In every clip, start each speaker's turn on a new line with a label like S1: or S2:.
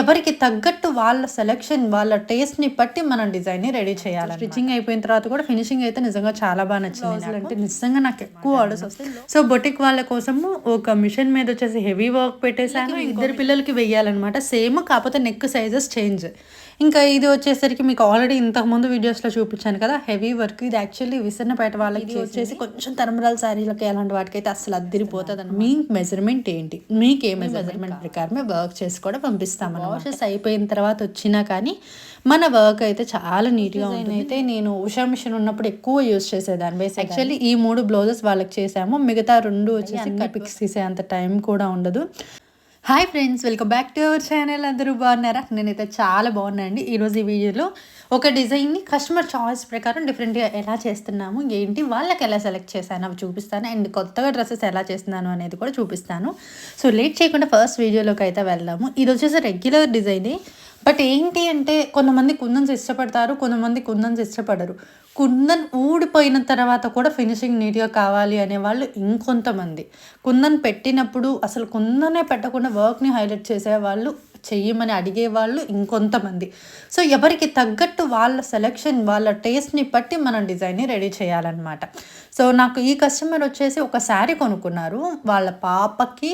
S1: ఎవరికి తగ్గట్టు వాళ్ళ సెలెక్షన్, వాళ్ళ టేస్ట్‌ని బట్టి మనం డిజైన్‌ని రెడీ చేయాలి. స్టిచ్చింగ్ అయిపోయిన తర్వాత కూడా ఫినిషింగ్ అయితే నిజంగా చాలా బాగా నచ్చింది. అంటే నిజంగా నాకు ఎక్కువ ఆర్డర్స్ వస్తాయి. సో బొటిక్ వాళ్ళ కోసము ఒక మిషన్ మీద వచ్చేసి హెవీ వర్క్ పెట్టేసాను. ఇద్దరు పిల్లలకి వెయ్యాలన్నమాట. సేమ్ కాకపోతే నెక్ సైజెస్ చేంజ్. ఇంకా ఇది వచ్చేసరికి మీకు ఆల్రెడీ ఇంతకుముందు వీడియోస్లో చూపించాను కదా, హెవీ వర్క్. ఇది యాక్చువల్లీ విసన్నపేట వాళ్ళకి వచ్చేసి కొంచెం తరంబరాల శారీలకి అలాంటి వాటికైతే అసలు అద్దరిపోతుంది అన్న. మీ మెజర్మెంట్ ఏంటి, మీకు ఏ మెజర్మెంట్ ప్రకారమే వర్క్ చేసి కూడా పంపిస్తాము. వాషెస్ అయిపోయిన తర్వాత వచ్చినా కానీ మన వర్క్ అయితే చాలా నీట్గా ఉంటుంది. అయితే నేను ఉషా మిషన్ ఉన్నప్పుడు ఎక్కువ యూజ్ చేసేదాన్ని. యాక్చువల్లీ ఈ 3 బ్లౌజెస్ వాళ్ళకి చేసాము, మిగతా 2 వచ్చేసి పిక్స్ తీసే అంత టైం కూడా ఉండదు. Hi friends, welcome back to our channel. అందరూ బాగున్నారా? నేనైతే చాలా బాగున్నానండి. ఈరోజు ఈ వీడియోలో ఒక డిజైన్ని కస్టమర్ చాయిస్ ప్రకారం డిఫరెంట్గా ఎలా చేస్తున్నాము, ఏంటి, వాళ్ళకి ఎలా సెలెక్ట్ చేశాను అవి చూపిస్తాను. అండ్ కొత్తగా డ్రెస్సెస్ ఎలా చేస్తున్నాను అనేది కూడా చూపిస్తాను. సో లేట్ చేయకుండా ఫస్ట్ వీడియోలోకి అయితే వెళ్దాము. ఇది వచ్చేసి రెగ్యులర్ డిజైనే. బట్ ఏంటి అంటే కొంతమంది కుందన్స్ ఇష్టపడతారు, కొంతమంది కుందన్స్ ఇష్టపడరు. కుందన్ ఊడిపోయిన తర్వాత కూడా ఫినిషింగ్ నీట్గా కావాలి అనేవాళ్ళు ఇంకొంతమంది. కుందన్ పెట్టినప్పుడు అసలు కుందనే పెట్టకుండా వర్క్ని హైలైట్ చేసేవాళ్ళు, చెయ్యమని అడిగేవాళ్ళు ఇంకొంతమంది. సో ఎవరికి తగ్గట్టు వాళ్ళ సెలెక్షన్, వాళ్ళ టేస్ట్ని బట్టి మనం డిజైన్ని రెడీ చేయాలన్నమాట. సో నాకు ఈ కస్టమర్ వచ్చేసి ఒక శారీ కొనుక్కున్నారు. వాళ్ళ పాపకి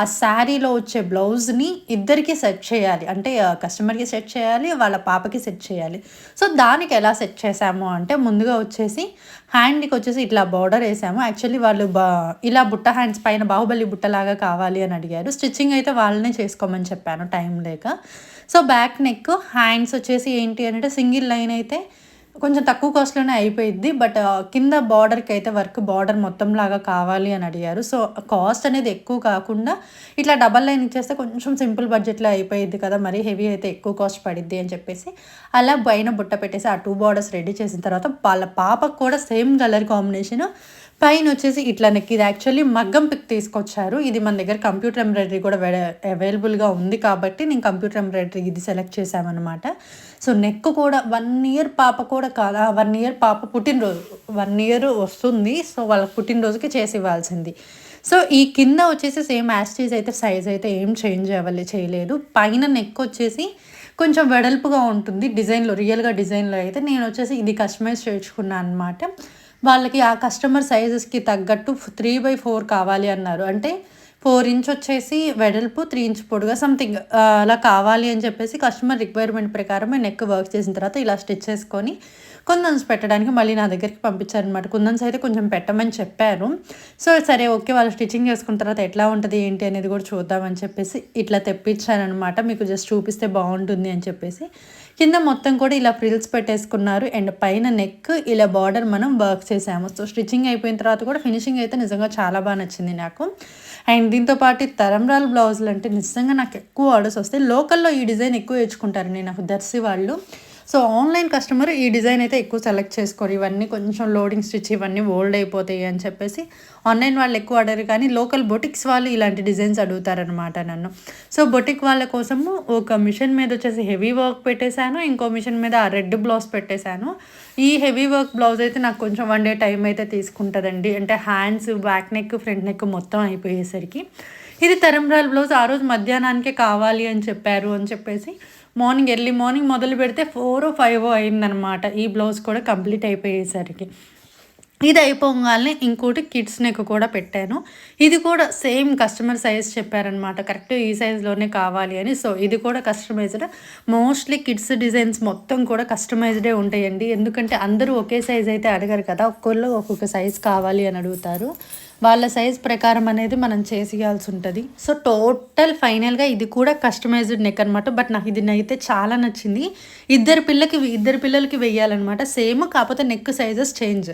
S1: ఆ శారీలో వచ్చే బ్లౌజ్ని ఇద్దరికి సెట్ చేయాలి. అంటే కస్టమర్కి సెట్ చేయాలి, వాళ్ళ పాపకి సెట్ చేయాలి. సో దానికి ఎలా సెట్ చేసాము అంటే, ముందుగా వచ్చేసి హ్యాండ్కి వచ్చేసి ఇట్లా బార్డర్ వేసాము. యాక్చువల్లీ వాళ్ళు ఇలా బుట్ట హ్యాండ్స్ పైన బాహుబలి బుట్టలాగా కావాలి అని అడిగారు. స్టిచ్చింగ్ అయితే వాళ్ళనే చేసుకోమని చెప్పాను టైం లేక. సో బ్యాక్ నెక్, హ్యాండ్స్ వచ్చేసి ఏంటి అంటే సింగిల్ లైన్ అయితే కొంచెం తక్కువ కాస్ట్లోనే అయిపోయింది. బట్ కింద బార్డర్కి అయితే వర్క్ బార్డర్ మొత్తం లాగా కావాలి అని అడిగారు. సో కాస్ట్ అనేది ఎక్కువ కాకుండా ఇట్లా డబల్ లైన్ ఇచ్చేస్తే కొంచెం సింపుల్ బడ్జెట్లో అయిపోయింది కదా, మరీ హెవీ అయితే ఎక్కువ కాస్ట్ పడిద్ది అని చెప్పేసి అలా పైన బుట్ట పెట్టేసి ఆ 2 బార్డర్స్ రెడీ చేసిన తర్వాత వాళ్ళ పాపకు కూడా సేమ్ కలర్ కాంబినేషన్ పైన వచ్చేసి ఇట్లా నెక్. ఇది యాక్చువల్లీ మగ్గం పిక్ తీసుకొచ్చారు. ఇది మన దగ్గర కంప్యూటర్ ఎంబ్రాయిడరీ కూడా అవైలబుల్గా ఉంది కాబట్టి నేను కంప్యూటర్ ఎంబ్రాయిడరీ ఇది సెలెక్ట్ చేశామన్నమాట. సో నెక్ కూడా 1 ఇయర్ పాప కూడా కాదా, 1 ఇయర్ పాప పుట్టినరోజు, 1 ఇయర్ వస్తుంది. సో వాళ్ళ పుట్టినరోజుకి చేసి ఇవ్వాల్సింది. సో ఈ కింద వచ్చేసి సేమ్ యాస్టీస్ అయితే సైజ్ అయితే ఏం చేంజ్ చేయలేదు. పైన నెక్ వచ్చేసి కొంచెం వెడల్పుగా ఉంటుంది డిజైన్లో, రియల్గా డిజైన్లో అయితే. నేను వచ్చేసి ఇది కస్టమైజ్ చేసుకున్నాను అనమాట. వాళ్ళకి ఆ కస్టమర్ సైజెస్కి తగ్గట్టు 3/4 కావాలి అన్నారు. అంటే 4 ఇంచ్ వచ్చేసి వెడల్పు, 3 ఇంచ్ పొడుగా సంథింగ్ అలా కావాలి అని చెప్పేసి కస్టమర్ రిక్వైర్మెంట్ ప్రకారమే నెక్ వర్క్ చేసిన తర్వాత ఇలా స్టిచ్ చేసుకొని కుందన్స్ పెట్టడానికి మళ్ళీ నా దగ్గరికి పంపించారనమాట. కుందన్స్ అయితే కొంచెం పెట్టమని చెప్పారు. సో సరే ఓకే, వాళ్ళు స్టిచ్చింగ్ చేసుకున్న తర్వాత ఎట్లా ఉంటుంది ఏంటి అనేది కూడా చూద్దామని చెప్పేసి ఇట్లా తెప్పించానమాట. మీకు జస్ట్ చూపిస్తే బాగుంటుంది అని చెప్పేసి కింద మొత్తం కూడా ఇలా ఫ్రిల్స్ పెట్టేసుకున్నారు. అండ్ పైన నెక్ ఇలా బార్డర్ మనం వర్క్ చేసాము. సో స్టిచ్చింగ్ అయిపోయిన తర్వాత కూడా ఫినిషింగ్ అయితే నిజంగా చాలా బాగా నచ్చింది నాకు. అండ్ దీంతో పాటు తరంబ్రాల బ్లౌజులు అంటే నిజంగా నాకు ఎక్కువ ఆర్డర్స్ వస్తాయి. లోకల్లో ఈ డిజైన్ ఎక్కువ తెచ్చుకుంటారు నాకు దర్శి వాళ్ళు. సో ఆన్లైన్ కస్టమర్ ఈ డిజైన్ అయితే ఎక్కువ సెలెక్ట్ చేసుకోరు. ఇవన్నీ కొంచెం లోడింగ్ స్టిచ్ ఇవన్నీ ఓల్డ్ అయిపోతాయి అని చెప్పేసి ఆన్లైన్ వాళ్ళు ఎక్కువ అడగరు, కానీ లోకల్ బొటిక్స్ వాళ్ళు ఇలాంటి డిజైన్స్ అడుగుతారనమాట నన్ను. సో బొటిక్ వాళ్ళ కోసము ఒక మిషన్ మీద వచ్చేసి హెవీ వర్క్ పెట్టేశాను, ఇంకో మిషన్ మీద ఆ రెడ్ బ్లౌజ్ పెట్టేశాను. ఈ హెవీ వర్క్ బ్లౌజ్ అయితే నాకు కొంచెం 1 డే టైం అయితే తీసుకుంటుందండి. అంటే hands, back neck, front neck మొత్తం అయిపోయేసరికి. ఇది తరంబ్రాల బ్లౌజ్ ఆ రోజు మధ్యాహ్నానికే కావాలి అని చెప్పారు అని చెప్పేసి ఎర్లీ మార్నింగ్ మొదలు పెడితే 4 or 5 అయిందనమాట ఈ బ్లౌజ్ కూడా కంప్లీట్ అయిపోయేసరికి. ఇది అయిపోగానే ఇంకోటి కిడ్స్ నెక్ కూడా పెట్టాను. ఇది కూడా సేమ్ కస్టమర్ సైజ్ చెప్పారనమాట, కరెక్ట్ ఈ సైజ్లోనే కావాలి అని. సో ఇది కూడా కస్టమైజ్డ్. మోస్ట్లీ కిడ్స్ డిజైన్స్ మొత్తం కూడా కస్టమైజ్డే ఉంటాయండి. ఎందుకంటే అందరూ ఒకే సైజ్ అయితే అడగరు కదా, ఒక్కొక్కరు ఒక్కొక్క సైజ్ కావాలి అని అడుగుతారు. వాళ్ళ సైజ్ ప్రకారం అనేది మనం చేసేయాల్సి ఉంటుంది. సో టోటల్ ఫైనల్గా ఇది కూడా కస్టమైజ్డ్ నెక్ అనమాట. బట్ నాకు ఇది అయితే చాలా నచ్చింది. ఇద్దరు పిల్లలకి వెయ్యాలన్నమాట. సేమ్ కాకపోతే నెక్ సైజెస్ చేంజ్.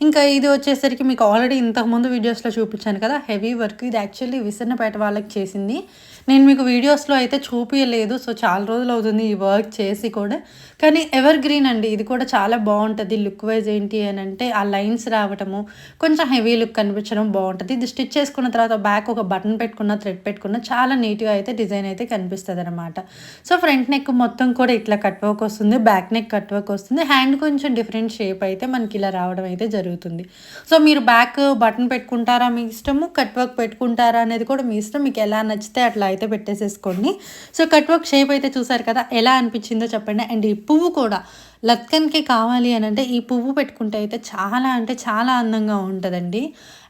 S1: ఇంకా ఇది వచ్చేసరికి మీకు ఆల్రెడీ ఇంతకుముందు వీడియోస్లో చూపించాను కదా, హెవీ వర్క్. ఇది యాక్చువల్లీ విసన్నపేట వాళ్ళకి చేసింది. నేను మీకు వీడియోస్లో అయితే చూపించలేదు. సో చాలా రోజులు అవుతుంది ఈ వర్క్ చేసి కూడా. కానీ ఎవర్ గ్రీన్ అండి, ఇది కూడా చాలా బాగుంటుంది. లుక్ వైజ్ ఏంటి అని అంటే ఆ లైన్స్ రావటము, కొంచెం హెవీ లుక్ కనిపించడం బాగుంటుంది. ఇది స్టిచ్ చేసుకున్న తర్వాత బ్యాక్ ఒక బటన్ పెట్టుకున్న, థ్రెడ్ పెట్టుకున్న చాలా నీట్గా అయితే డిజైన్ అయితే కనిపిస్తుంది అనమాట. సో ఫ్రంట్ నెక్ మొత్తం కూడా ఇట్లా కట్ వర్క్ వస్తుంది, బ్యాక్ నెక్ కట్ వర్క్ వస్తుంది. హ్యాండ్ కొంచెం డిఫరెంట్ షేప్ అయితే మనకి ఇలా రావడం అయితే జరుగుతుంది. సో మీరు బ్యాక్ బటన్ పెట్టుకుంటారా మీ ఇష్టము, కట్ వర్క్ పెట్టుకుంటారా అనేది కూడా మీ ఇష్టం. మీకు ఎలా నచ్చితే అట్లా అయితే పెట్టేసేసుకోండి. సో కట్ వర్క్ షేప్ అయితే చూసారు కదా, ఎలా అనిపించిందో చెప్పండి. అండ్ ఈ పువ్వు కూడా లత్కన్కి కావాలి అని అంటే ఈ పువ్వు పెట్టుకుంటే అయితే చాలా అంటే చాలా అందంగా ఉంటుందండి.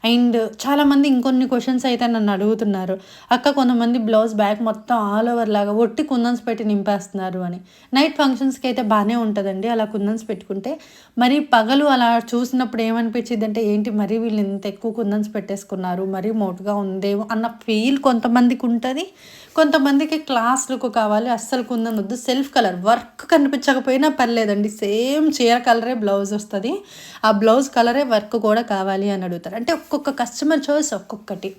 S1: అండ్ చాలామంది ఇంకొన్ని క్వశ్చన్స్ అయితే నన్ను అడుగుతున్నారు, అక్క కొంతమంది బ్లౌజ్ బ్యాక్ మొత్తం ఆల్ ఓవర్ లాగా ఒట్టి కుందన్స్ పెట్టి నింపేస్తున్నారు అని. నైట్ ఫంక్షన్స్కి అయితే బాగానే ఉంటుందండి అలా కుందన్స్ పెట్టుకుంటే. మరి పగలు అలా చూసినప్పుడు ఏమనిపించింది అంటే, ఏంటి మరీ వీళ్ళు ఇంత ఎక్కువ కుందన్స్ పెట్టేసుకున్నారు, మరీ మోటుగా ఉందేమో అన్న ఫీల్ కొంతమందికి ఉంటుంది. కొంతమందికి క్లాస్ లుక్ కావాలి, అస్సలు కుందన్ వద్దు, సెల్ఫ్ కలర్ వర్క్ కనిపించకపోయినా పర్లేదండి, సేమ్ చీర కలరే బ్లౌజ్ వస్తుంది, ఆ బ్లౌజ్ కలరే వర్క్ కూడా కావాలి అని అడుగుతారు. అంటే ఒక్కొక్క కస్టమర్ చాయిస్ ఒక్కొక్కటి.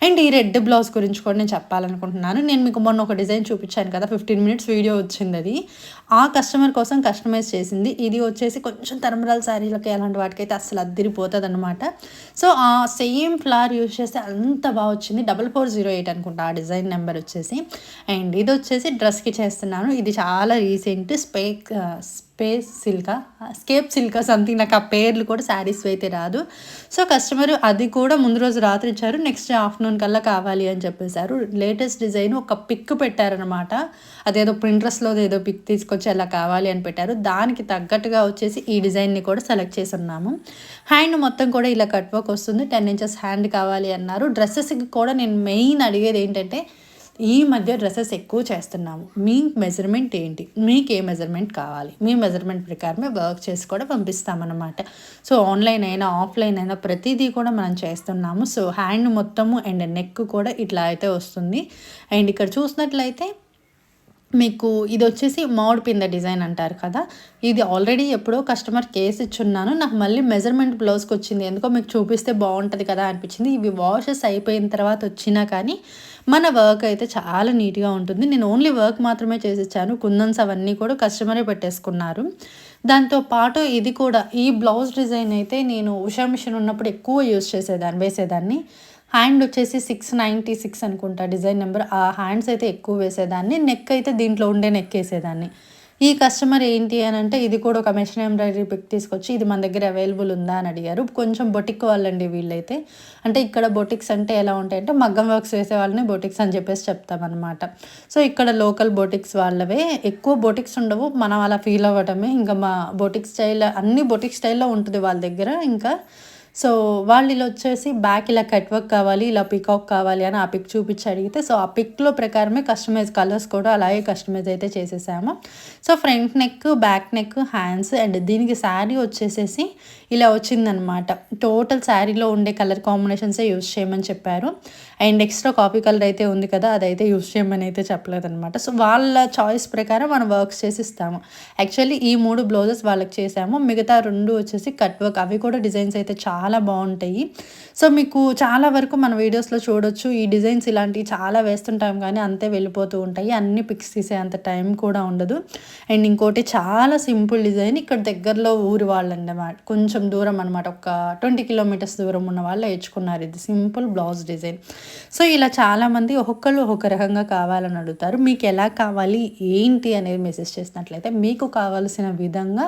S1: అండ్ ఈ రెడ్ బ్లౌజ్ గురించి కూడా నేను చెప్పాలనుకుంటున్నాను. నేను మీకు మొన్న ఒక డిజైన్ చూపించాను కదా, 15 minutes వీడియో వచ్చింది, అది ఆ కస్టమర్ కోసం కస్టమైజ్ చేసింది. ఇది వచ్చేసి కొంచెం తరంబరాల శారీలకి అలాంటి వాటికైతే అస్సలు అద్దిరిపోతుంది అనమాట. సో ఆ సేమ్ ఫ్లవర్ యూజ్ చేస్తే అంత బాగా వచ్చింది. 4408 అనుకుంటా ఆ డిజైన్ నెంబర్ వచ్చేసి. అండ్ ఇది వచ్చేసి డ్రెస్కి చేస్తున్నాను. ఇది చాలా రీసెంట్ స్కేప్ సిల్కా సంథింగ్, నాకు ఆ పేర్లు కూడా శారీస్ అయితే రాదు. సో కస్టమర్ అది కూడా ముందు రోజు రాత్రి ఇచ్చారు, నెక్స్ట్ డే ఆఫ్టర్నూన్ కల్లా కావాలి అని చెప్పేశారు. లేటెస్ట్ డిజైన్ ఒక పిక్ పెట్టారనమాట, అదేదో ప్రింట్రెస్లో ఏదో పిక్ తీసుకొచ్చి అలా కావాలి అని పెట్టారు. దానికి తగ్గట్టుగా వచ్చేసి ఈ డిజైన్ని కూడా సెలెక్ట్ చేసి ఉన్నాము. హ్యాండ్ మొత్తం కూడా ఇలా కట్ వర్క్ వస్తుంది, 10 inches హ్యాండ్ కావాలి అన్నారు. డ్రెస్సెస్కి కూడా నేను మెయిన్ అడిగేది ఏంటంటే, ఈ మధ్య డ్రెస్సెస్ ఎక్కువ చేస్తున్నాము, మీ మెజర్మెంట్ ఏంటి, మీకు ఏ మెజర్మెంట్ కావాలి, మీ మెజర్మెంట్ ప్రకారమే వర్క్ చేసి కూడా పంపిస్తామన్నమాట. సో ఆన్లైన్ అయినా ఆఫ్లైన్ అయినా ప్రతిదీ కూడా మనం చేస్తున్నాము. సో హ్యాండ్ మొత్తము అండ్ నెక్ కూడా ఇట్లా అయితే వస్తుంది. అండ్ ఇక్కడ చూసినట్లయితే మీకు ఇది వచ్చేసి మామిడి పింద డిజైన్ అంటారు కదా, ఇది ఆల్రెడీ ఎప్పుడో కస్టమర్ కేసు ఇచ్చున్నాను, నాకు మళ్ళీ మెజర్మెంట్ బ్లౌజ్కి వచ్చింది, ఎందుకో మీకు చూపిస్తే బాగుంటుంది కదా అనిపించింది. ఇవి వాషెస్ అయిపోయిన తర్వాత వచ్చినా కానీ మన వర్క్ అయితే చాలా నీట్గా ఉంటుంది. నేను ఓన్లీ వర్క్ మాత్రమే చేసి ఇచ్చాను, కుందన్స్ అవన్నీ కూడా కస్టమరే పెట్టేసుకున్నారు. దాంతోపాటు ఇది కూడా ఈ బ్లౌజ్ డిజైన్ అయితే నేను ఉషా మిషన్ ఉన్నప్పుడు ఎక్కువ యూజ్ వేసేదాన్ని. హ్యాండ్ వచ్చేసి 696 అనుకుంటా డిజైన్ నెంబర్, ఆ హ్యాండ్స్ అయితే ఎక్కువ వేసేదాన్ని. నెక్ అయితే దీంట్లో ఉండే నెక్ వేసేదాన్ని. ఈ కస్టమర్ ఏంటి అని అంటే, ఇది కూడా ఒక మెషిన్ ఎంబ్రాయిడరీ పిక్ తీసుకొచ్చి ఇది మన దగ్గర అవైలబుల్ ఉందా అని అడిగారు. కొంచెం బొటిక్ వాళ్ళండి వీళ్ళైతే. అంటే ఇక్కడ బొటిక్స్ అంటే ఎలా ఉంటాయంటే, మగ్గం వర్క్స్ వేసే వాళ్ళని బొటిక్స్ అని చెప్పేసి చెప్తామన్నమాట. సో ఇక్కడ లోకల్ బొటిక్స్ వాళ్ళవే, ఎక్కువ బొటిక్స్ ఉండవు, మనం అలా ఫీల్ అవ్వటమే. ఇంకా మా బొటిక్ స్టైల్ అన్ని బొటిక్ స్టైల్లో ఉంటుంది వాళ్ళ దగ్గర. ఇంకా సో వాళ్ళు ఇలా వచ్చేసి బ్యాక్ ఇలా కట్ వర్క్ కావాలి, ఇలా పికాక్ కావాలి అని ఆ పిక్ చూపించి అడిగితే, సో ఆ పిక్లో ప్రకారమే కస్టమైజ్ కలర్స్ కూడా అలాగే కస్టమైజ్ అయితే చేసేసాము. So front neck, back neck, hands and దీనికి శారీ వచ్చేసేసి ఇలా వచ్చిందనమాట. టోటల్ శారీలో ఉండే కలర్ కాంబినేషన్సే యూజ్ చేయమని చెప్పారు. అండ్ ఎక్స్ట్రా కాపీ కలర్ అయితే ఉంది కదా, అదైతే యూజ్ చేయమని అయితే చెప్పలేదన్నమాట. సో వాళ్ళ చాయిస్ ప్రకారం మనం వర్క్స్ చేసి ఇస్తాము. యాక్చువల్లీ ఈ 3 బ్లౌజెస్ వాళ్ళకి చేసాము, మిగతా 2 వచ్చేసి కట్ వర్క్, అవి కూడా డిజైన్స్ అయితే చాలా బాగుంటాయి. సో మీకు చాలా వరకు మన వీడియోస్లో చూడొచ్చు, ఈ డిజైన్స్ ఇలాంటివి చాలా వేస్తుంటాం కానీ అంతే వెళ్ళిపోతూ ఉంటాయి, అన్ని పిక్స్ తీసే అంత టైం కూడా ఉండదు. అండ్ ఇంకోటి చాలా సింపుల్ డిజైన్, ఇక్కడ దగ్గరలో ఊరి వాళ్ళు అన్నమాట, కొంచెం దూరం అనమాట, ఒక 20 kilometers దూరం ఉన్న వాళ్ళు వేయించుకున్నారు. ఇది సింపుల్ బ్లౌజ్ డిజైన్. సో ఇలా చాలామంది ఒక్కొక్కరు ఒక్కొక్క రకంగా కావాలని అడుగుతారు. మీకు ఎలా కావాలి ఏంటి అనేది మెసేజ్ చేసినట్లయితే మీకు కావాల్సిన విధంగా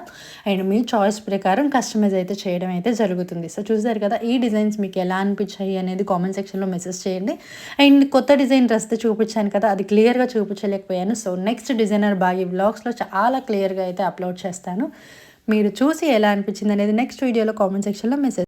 S1: అండ్ మీ చాయిస్ ప్రకారం కస్టమైజ్ అయితే చేయడం అయితే జరుగుతుంది. సో చూసారు కదా, ఈ డిజైన్స్ మీకు ఎలా అనిపించాయి అనేది కామెంట్ సెక్షన్లో మెసేజ్ చేయండి. అండ్ కొత్త డిజైన్ డ్రెస్ చూపించాను కదా, అది క్లియర్గా చూపించలేకపోయాను. సో నెక్స్ట్ డిజైనర్ బాగి వ్లాగ్స్లో చాలా క్లియర్గా అయితే అప్లోడ్ చేస్తాను. మీరు చూసి ఎలా అనిపించింది అనేది నెక్స్ట్ వీడియోలో కామెంట్ సెక్షన్లో మెసేజ్